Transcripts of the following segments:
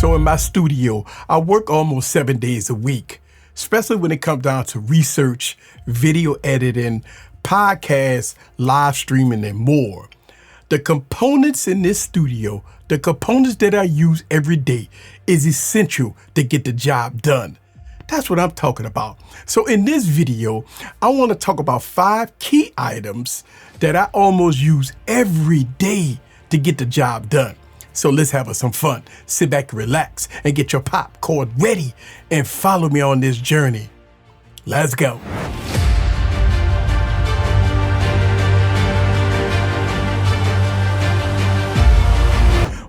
So in my studio, I work almost 7 days a week, especially when it comes down to research, video editing, podcasts, live streaming, and more. The components in this studio, the components that I use every day, is essential to get the job done. That's what I'm talking about. So in this video, I want to talk about 5 key items that I almost use every day to get the job done. So let's have some fun. Sit back and relax and get your popcorn ready and follow me on this journey. Let's go.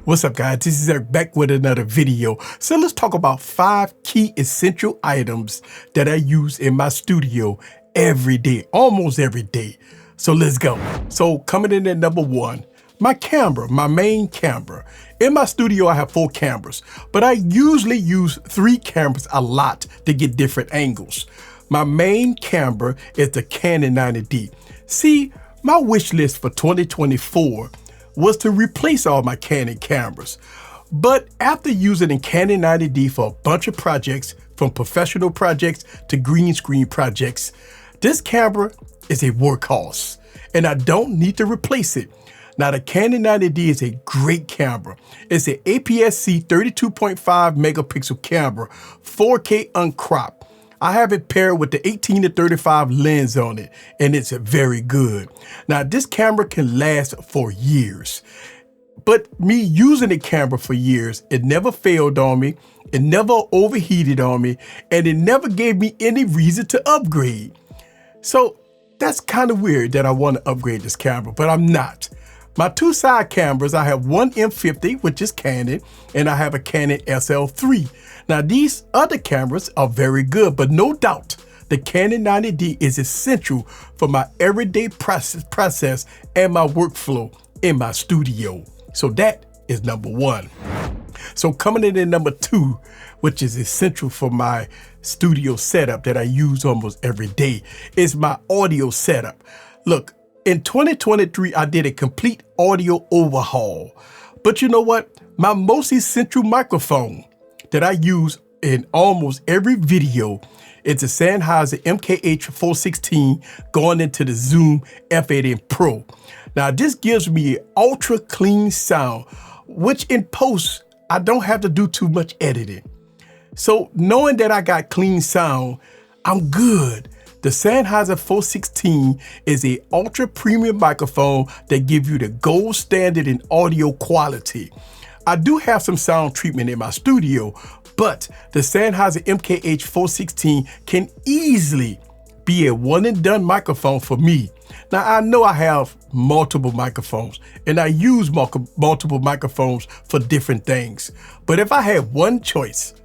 What's up, guys? This is Eric back with another video. So let's talk about 5 key essential items that I use in my studio every day, almost every day. So let's go. So coming in at number 1, my camera, my main camera. In my studio, I have 4 cameras, but I usually use 3 cameras a lot to get different angles. My main camera is the Canon 90D. See, my wish list for 2024 was to replace all my Canon cameras. But after using the Canon 90D for a bunch of projects, from professional projects to green screen projects, this camera is a workhorse and I don't need to replace it. Now, the Canon 90D is a great camera. It's an APS-C 32.5 megapixel camera, 4K uncropped. I have it paired with the 18-35 lens on it, and it's very good. Now, this camera can last for years, but me using the camera for years, it never failed on me, it never overheated on me, and it never gave me any reason to upgrade. So that's kind of weird that I want to upgrade this camera, but I'm not. My 2 side cameras, I have one M50, which is Canon, and I have a Canon SL3. Now, these other cameras are very good, but no doubt the Canon 90D is essential for my everyday process and my workflow in my studio. So that is number 1. So coming in at number 2, which is essential for my studio setup that I use almost every day, is my audio setup. Look, in 2023, I did a complete audio overhaul. But you know what? My most essential microphone that I use in almost every video is the Sennheiser MKH416 going into the Zoom F8N Pro. Now, this gives me ultra clean sound, which in post, I don't have to do too much editing. So knowing that I got clean sound, I'm good. The Sennheiser 416 is a ultra premium microphone that gives you the gold standard in audio quality. I do have some sound treatment in my studio, but the Sennheiser MKH416 can easily be a one and done microphone for me. Now, I know I have multiple microphones and I use multiple microphones for different things. But if I had one choice,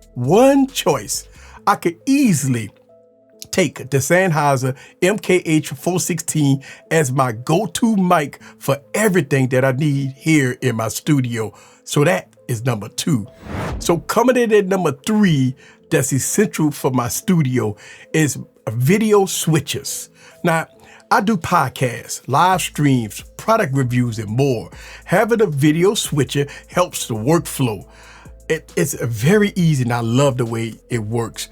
I could easily take the Sennheiser MKH416 as my go-to mic for everything that I need here in my studio. So that is number 2. So coming in at number 3, that's essential for my studio, is video switches. Now, I do podcasts, live streams, product reviews, and more. Having a video switcher helps the workflow. It's very easy and I love the way it works.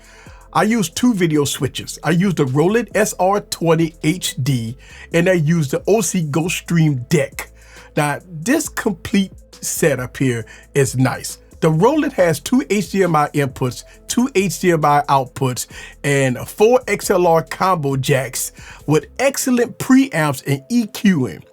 I use 2 video switches. I use the Roland SR20 HD and I use the OC Go Stream Deck. Now, this complete setup here is nice. The Roland has 2 HDMI inputs, 2 HDMI outputs, and 4 XLR combo jacks with excellent preamps and EQing.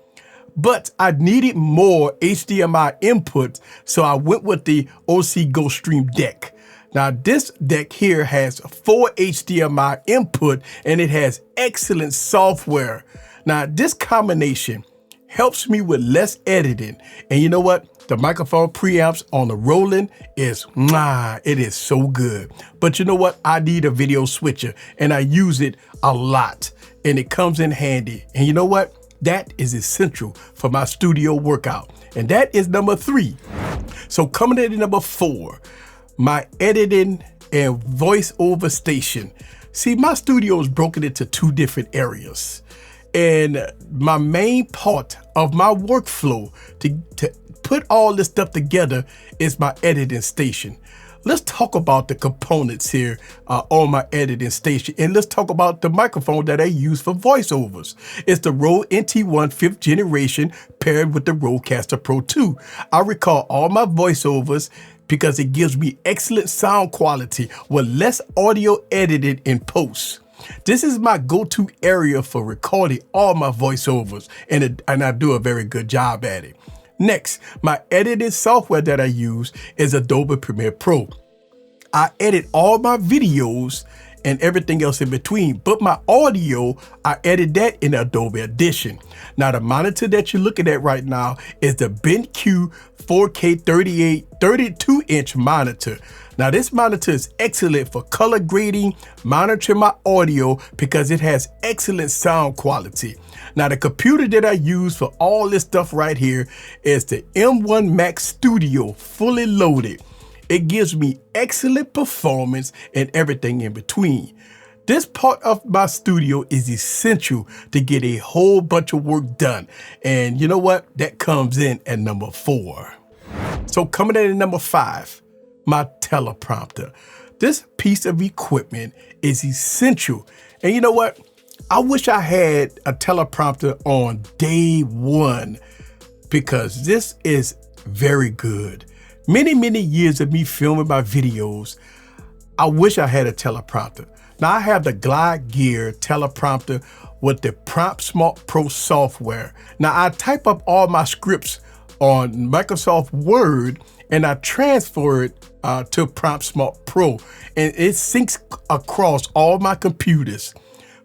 But I needed more HDMI input, so I went with the OC Go Stream Deck. Now, this deck here has 4 HDMI input and it has excellent software. Now, this combination helps me with less editing. And you know what? The microphone preamps on the Roland is, it is so good. But you know what? I need a video switcher and I use it a lot and it comes in handy. And you know what? That is essential for my studio workout. And that is number 3. So coming in at number 4, my editing and voiceover station. See, my studio is broken into 2 different areas. And my main part of my workflow to put all this stuff together is my editing station. Let's talk about the components here on my editing station, and let's talk about the microphone that I use for voiceovers. It's the Rode NT1 5th generation paired with the Rodecaster Pro 2. I record all my voiceovers because it gives me excellent sound quality with less audio edited in post. This is my go-to area for recording all my voiceovers, and I do a very good job at it. Next, my editing software that I use is Adobe Premiere Pro. I edit all my videos and everything else in between, but my audio, I edit that in Adobe Audition. Now, the monitor that you're looking at right now is the BenQ 4K 32-inch monitor. Now, this monitor is excellent for color grading, monitoring my audio because it has excellent sound quality. Now, the computer that I use for all this stuff right here is the M1 Max Studio, fully loaded. It gives me excellent performance and everything in between. This part of my studio is essential to get a whole bunch of work done. And you know what? That comes in at number 4. So coming in at number 5, my teleprompter. This piece of equipment is essential. And you know what? I wish I had a teleprompter on day one because this is very good. Many years of me filming my videos, I wish I had a teleprompter. Now I have the Glide Gear teleprompter with the PromptSmart Pro software. Now I type up all my scripts on Microsoft Word and I transfer it to PromptSmart Pro, and it syncs across all my computers.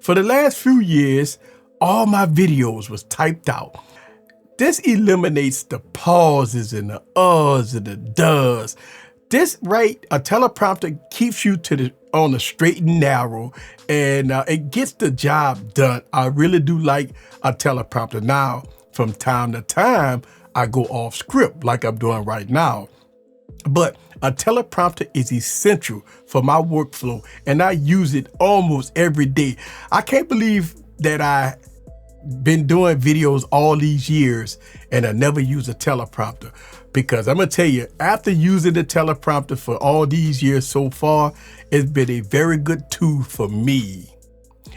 For the last few years, all my videos was typed out. This eliminates the pauses and the uhs and the does. This a teleprompter keeps you on the straight and narrow, and it gets the job done. I really do like a teleprompter. Now, from time to time, I go off script like I'm doing right now. But a teleprompter is essential for my workflow, and I use it almost every day. I can't believe that I been doing videos all these years and I never use a teleprompter, because I'm gonna tell you, after using the teleprompter for all these years so far, it's been a very good tool for me.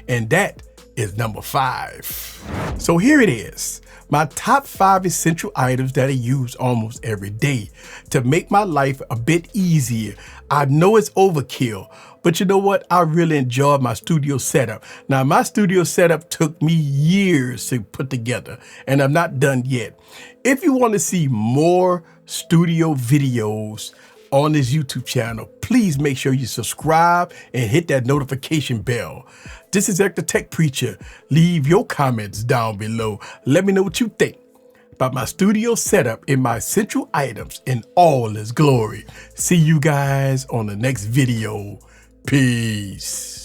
And that is number 5. So here it is, my top 5 essential items that I use almost every day to make my life a bit easier. I know it's overkill, but you know what? I really enjoyed my studio setup. Now, my studio setup took me years to put together, and I'm not done yet. If you want to see more studio videos on this YouTube channel, please make sure you subscribe and hit that notification bell. This is Eric the Tech Preacher. Leave your comments down below. Let me know what you think about my studio setup and my essential items in all its glory. See you guys on the next video. Peace.